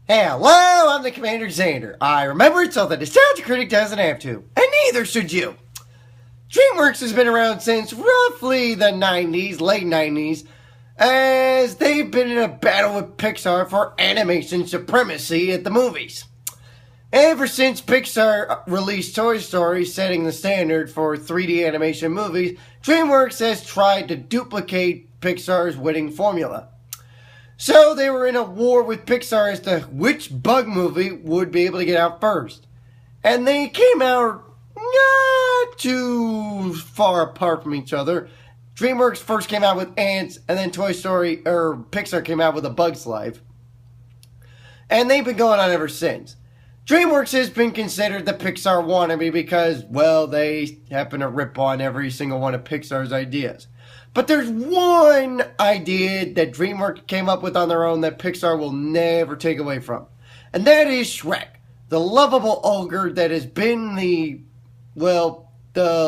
Hello, I'm the CommanderZander. I remember it so the nostalgia critic doesn't have to, and neither should you. DreamWorks has been around since roughly the 90s, late 90s, as they've been in a battle with Pixar for animation supremacy at the movies. Ever since Pixar released Toy Story, setting the standard for 3D animation movies, DreamWorks has tried to duplicate Pixar's winning formula. So they were in a war with Pixar as to which bug movie would be able to get out first. And they came out not too far apart from each other. DreamWorks first came out with Ants, and then Pixar came out with A Bug's Life. And they've been going on ever since. DreamWorks has been considered the Pixar wannabe because, well, they happen to rip on every single one of Pixar's ideas. But there's one idea that DreamWorks came up with on their own that Pixar will never take away from. And that is Shrek, the lovable ogre that has been the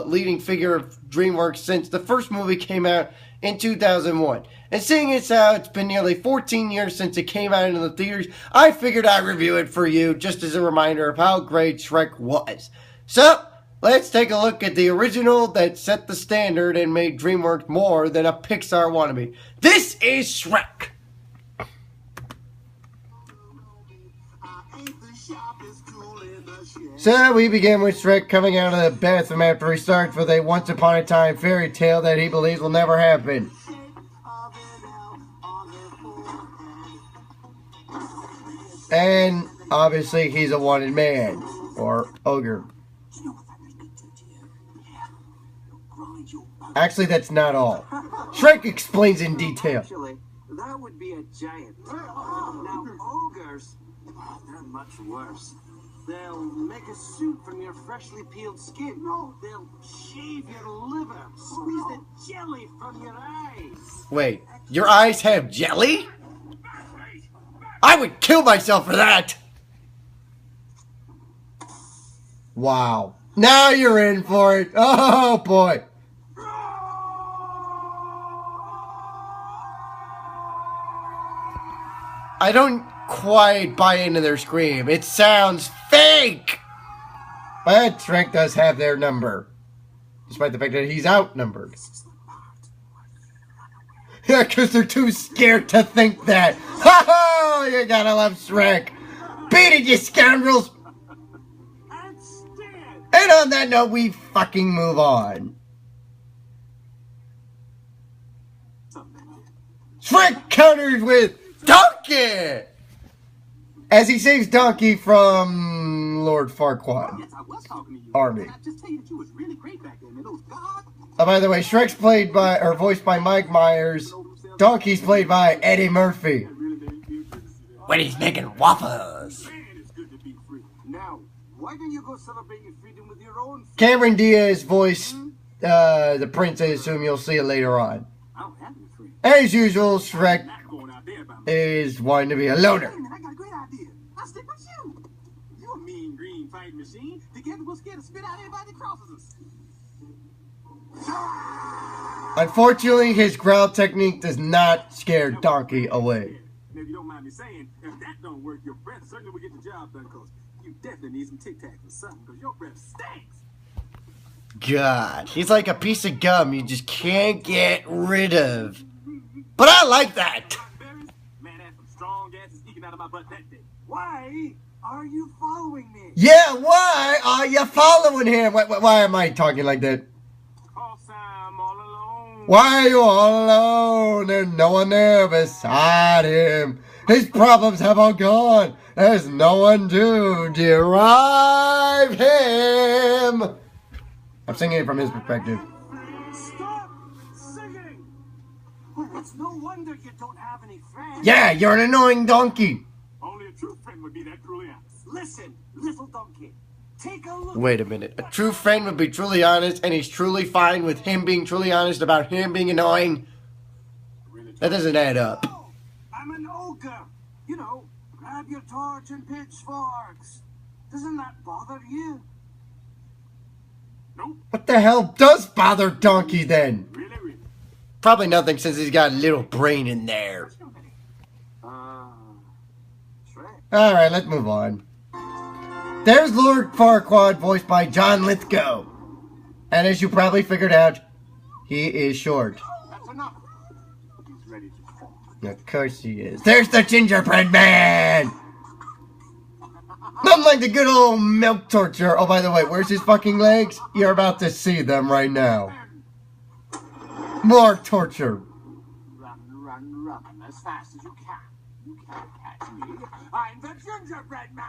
leading figure of DreamWorks since the first movie came out in 2001. And seeing as how it's been nearly 14 years since it came out into the theaters, I figured I'd review it for you just as a reminder of how great Shrek was. So, let's take a look at the original that set the standard and made DreamWorks more than a Pixar wannabe. This is Shrek! So we begin with Shrek coming out of the bathroom after he starts with a once upon a time fairy tale that he believes will never happen. And obviously he's a wanted man, or ogre. Actually, that's not all. Shrek explains in detail. Actually, that would be a giant. Now, ogres, they're much worse. They'll make a suit from your freshly peeled skin. They'll shave your liver, squeeze the jelly from your eyes. Wait, your eyes have jelly? I would kill myself for that! Wow. Now you're in for it. Oh, boy. I don't quite buy into their scream. It sounds fake! But Shrek does have their number. Despite the fact that he's outnumbered. Yeah, because they're too scared to think that. Ha ha! You gotta love Shrek. Beat it, you scoundrels! And on that note, we fucking move on. Shrek counters with Donkey! As he saves Donkey from Lord Farquaad. Army. Oh, by the way, Shrek's voiced by Mike Myers. Donkey's played by Eddie Murphy. When he's making waffles. Cameron Diaz voiced the princess, whom you'll see later on. As usual, Shrek is wanting to be a loner. Unfortunately, his growl technique does not scare Donkey away. If you don't mind me saying, if that don't work, your breath certainly will get the job done, because you definitely need some Tic Tacs or something, because your breath stinks. God, he's like a piece of gum you just can't get rid of. But I like that. Man, that's some strong gases sneaking out of my butt that day. Why are you following me? Yeah, why are you following him? Why am I talking like that? Cause I'm all alone. Why are you all alone? There's no one there beside him. His problems have all gone. There's no one to derive him. I'm singing it from his perspective. Stop singing. It's no wonder you don't have any friends. Yeah, you're an annoying donkey. Only a true friend would be that truly honest. Listen, little donkey. Take a look. Wait a minute. A true friend would be truly honest, and he's truly fine with him being truly honest about him being annoying? That doesn't add up. I'm an ogre. You know, grab your torch and pitchforks. Doesn't that bother you? Nope. What the hell does bother Donkey then? Really? Probably nothing since he's got a little brain in there. Alright, let's move on. There's Lord Farquaad, voiced by John Lithgow. And as you probably figured out, he is short. That's enough. He's ready to fall. Of course he is. There's the gingerbread man! Not like the good old milk torture. Oh, by the way, where's his fucking legs? You're about to see them right now. More torture. Run, run, run as fast as you can. You can't catch me. I'm the gingerbread man.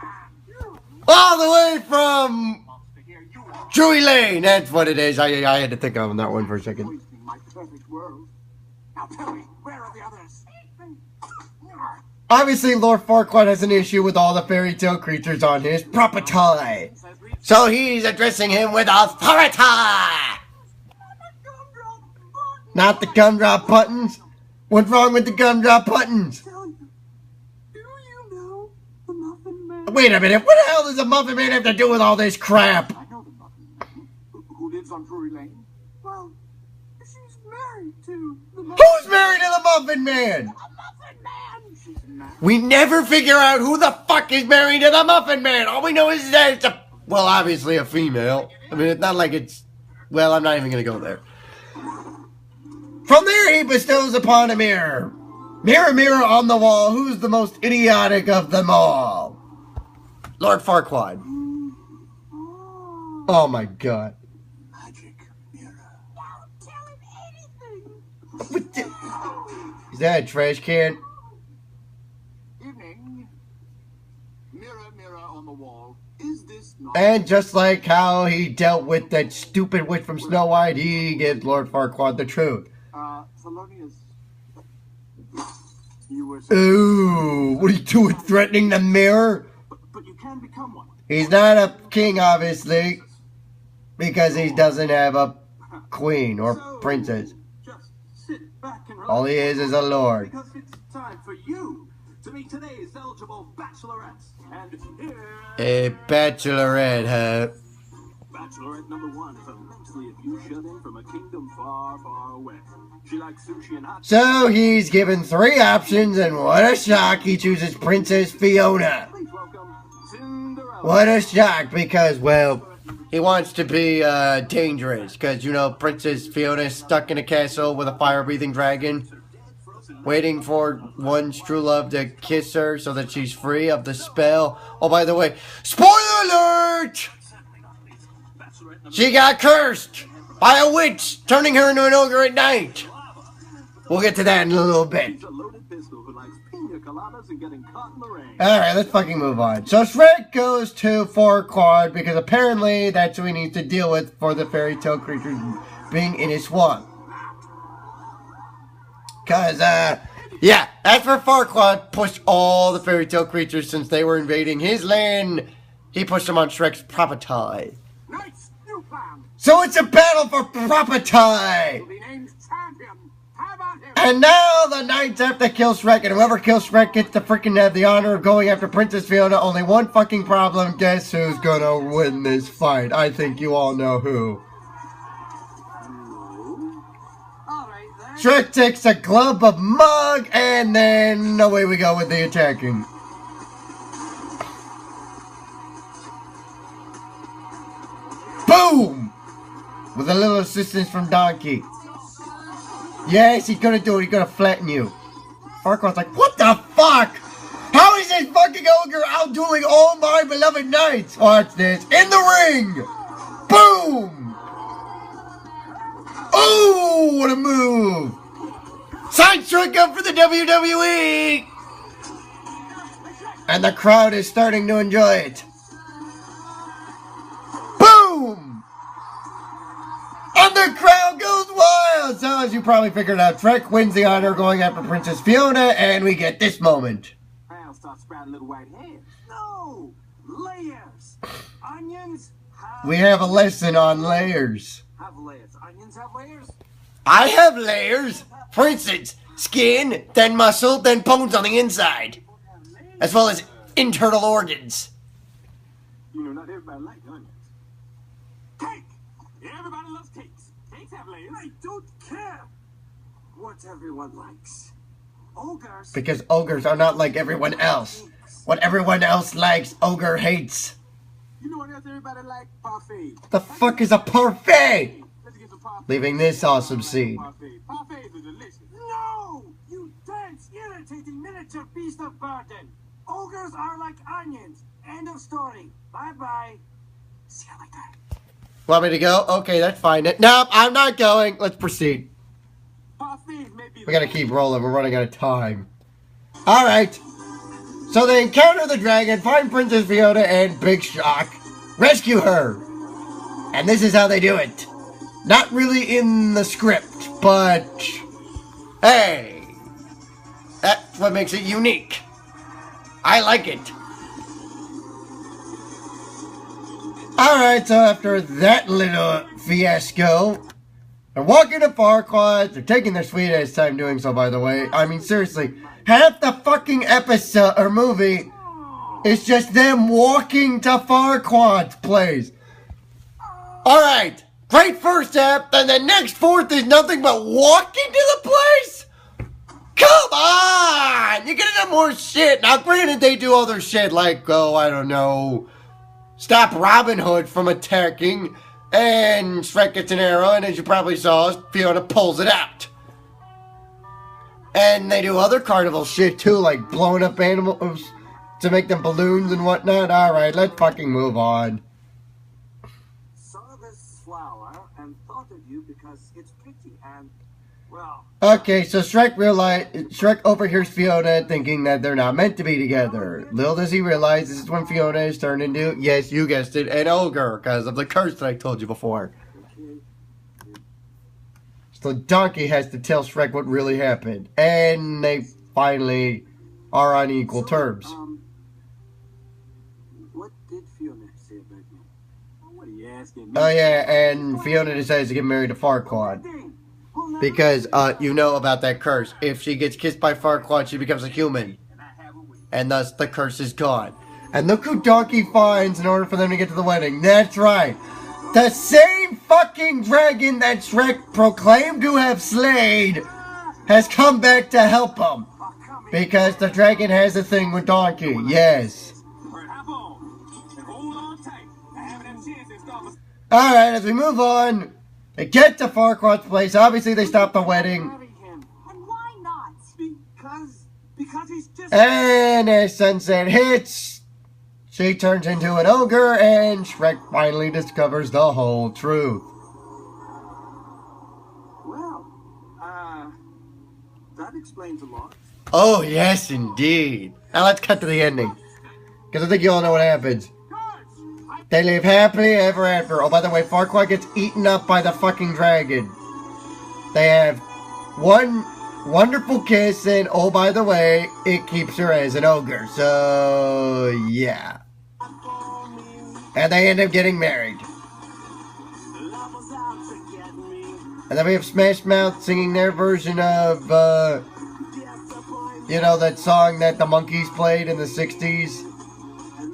All the way from Monster, here you are. Drury Lane. That's what it is. I had to think on that one for a second. Poisoning my perfect world. Now tell me, where are the others? Obviously, Lord Farquaad has an issue with all the fairy tale creatures on his property. So he's addressing him with authority. Not the gumdrop buttons. What's wrong with the gumdrop buttons? Do you know the Muffin Man? Wait a minute. What the hell does the Muffin Man have to do with all this crap? I know the Muffin Man. Who lives on Drury Lane? Well, she's married to the Muffin Who's married to the Muffin Man? Muffin Man. She's married. We never figure out who the fuck is married to the Muffin Man. All we know is that it's well, obviously a female. I mean, it's not like it's... Well, I'm not even going to go there. From there, he bestows upon a mirror. Mirror, mirror on the wall, who's the most idiotic of them all? Lord Farquaad. Oh my god. Magic mirror. Don't tell him anything. What the... Is that a trash can? Evening. Mirror, mirror on the wall. Is this not... And just like how he dealt with that stupid witch from Snow White, he gives Lord Farquaad the truth. Thelonious. You were... Ooh, what are you doing, threatening the mirror? But you can become one. He's not a king, obviously, because he doesn't have a queen or princess. Just sit back and relax. All he is a lord. Because it's time for you to meet today's eligible bachelorettes. And here... A bachelorette, huh? Bachelorette number 1 is a mentally abused shut-in from a kingdom far, far away. She likes sushi and hot... So he's given 3 options, and what a shock, he chooses Princess Fiona. Please welcome Cinderella. What a shock, because, well, he wants to be dangerous, because, you know, Princess Fiona is stuck in a castle with a fire-breathing dragon, waiting for one's true love to kiss her so that she's free of the spell. Oh, by the way, spoiler alert! She got cursed by a witch, turning her into an ogre at night. We'll get to that in a little bit. She's a loaded pistol who likes pina coladas and getting caught in the rain. Alright, let's fucking move on. So Shrek goes to Farquaad because apparently that's who he needs to deal with for the fairy tale creatures being in his swamp. Cause, yeah, that's where Farquaad pushed all the fairy tale creatures since they were invading his land. He pushed them on Shrek's property. Nice new plan. So it's a battle for property! Will be named champion. How about him? And now the knights have to kill Shrek, and whoever kills Shrek gets to freaking have the honor of going after Princess Fiona. Only one fucking problem. Guess who's gonna win this fight? I think you all know who. All right, then. Shrek takes a glove of mug, and then away we go with the attacking. Boom! With a little assistance from Donkey. Yes, he's gonna do it. He's gonna flatten you. Farquaad's like, what the fuck? How is this fucking ogre outdueling all my beloved knights? Watch this. In the ring! Boom! Oh, what a move! Sign Shrek up for the WWE! And the crowd is starting to enjoy it. Boom! And the crowd goes wild! So as you probably figured out, Shrek wins the honor going after Princess Fiona, and we get this moment. I'll start sprouting little white hairs. No! Layers! Onions We have a lesson on layers. have layers. Onions have layers? I have layers. For instance, skin, then muscle, then bones on the inside. As well as internal organs. You know, not everybody likes onions. Cake! Everybody loves cakes. Cakes have layers. I don't care what everyone likes. Ogres. Because ogres are not like everyone else. what everyone else likes, Ogre hates. You know what else everybody like? Parfait. The fuck is a parfait? Let's get some parfait. Leaving this awesome scene. Parfaits are delicious. No! You dense, irritating miniature beast of burden. Ogres are like onions. End of story. Bye-bye. See you later. Want me to go? Okay, that's fine. Nope, I'm not going. Let's proceed. Parfaits may be We gotta keep rolling. We're running out of time. Alright. So they encounter the dragon, find Princess Fiona, and Big Shock. Rescue her. And this is how they do it. Not really in the script, but... hey. That's what makes it unique. I like it. Alright, so after that little fiasco, they're walking to Farquaad. They're taking their sweet ass time doing so, by the way. I mean, seriously, half the fucking episode or movie is just them walking to Farquaad's place. Alright, great first half, then the next fourth is nothing but walking to the place? Come on! You gotta do more shit. Now, granted, they do other shit like, oh, I don't know, stop Robin Hood from attacking, and Shrek gets an arrow, and as you probably saw, Fiona pulls it out. And they do other carnival shit too, like blowing up animals to make them balloons and whatnot. Alright, let's fucking move on. Saw this flower and thought of you because it's pretty and, well... Okay, so Shrek overhears Fiona thinking that they're not meant to be together. Little does he realize this is when Fiona is turned into, yes, you guessed it, an ogre, because of the curse that I told you before. So Donkey has to tell Shrek what really happened. And they finally are on equal terms. What did Fiona say about me? What are you asking me? Oh yeah, and Fiona decides to get married to Farquaad. Because, you know about that curse. If she gets kissed by Farquaad, she becomes a human. And thus, the curse is gone. And look who Donkey finds in order for them to get to the wedding. That's right. The same fucking dragon that Shrek proclaimed to have slayed has come back to help him. Because the dragon has a thing with Donkey. Yes. Alright, as we move on, they get to Farquaad's place. Obviously, they stop the wedding. And why not? Because he's just... And as sunset hits, she turns into an ogre, and Shrek finally discovers the whole truth. Well, that explains a lot. Oh, yes, indeed. Now let's cut to the ending. Because I think you all know what happens. They live happily ever after. Oh, by the way, Farquaad gets eaten up by the fucking dragon. They have one wonderful kiss, and oh, by the way, it keeps her as an ogre. So, yeah. And they end up getting married. And then we have Smash Mouth singing their version of, you know, that song that the Monkees played in the 60s.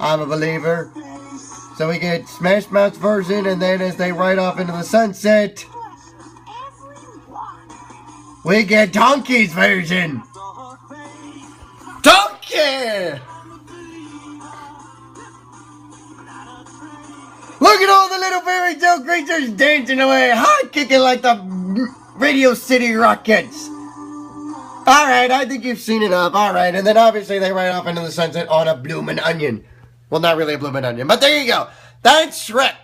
I'm a Believer. So we get Smash Mouth's version, and then as they ride off into the sunset, we get Donkey's version. Donkey! Look at all the little fairy tale creatures dancing away, hot kicking like the Radio City Rockets. Alright, I think you've seen enough. Alright, and then obviously they ride off into the sunset on a bloomin' onion. Well, not really a bloomin' onion, but there you go. That's Shrek.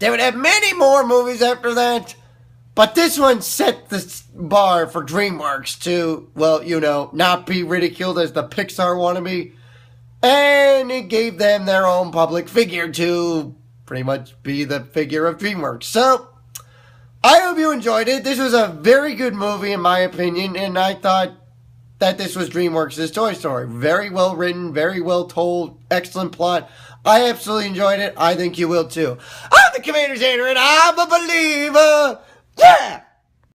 They would have many more movies after that, but this one set the bar for DreamWorks to, well, you know, not be ridiculed as the Pixar wannabe, and it gave them their own public figure to pretty much be the figure of DreamWorks. So, I hope you enjoyed it. This was a very good movie, in my opinion, and I thought that this was DreamWorks' Toy Story. Very well written, very well told, excellent plot. I absolutely enjoyed it. I think you will too. I'm the CommanderZander, and I'm a believer. Yeah!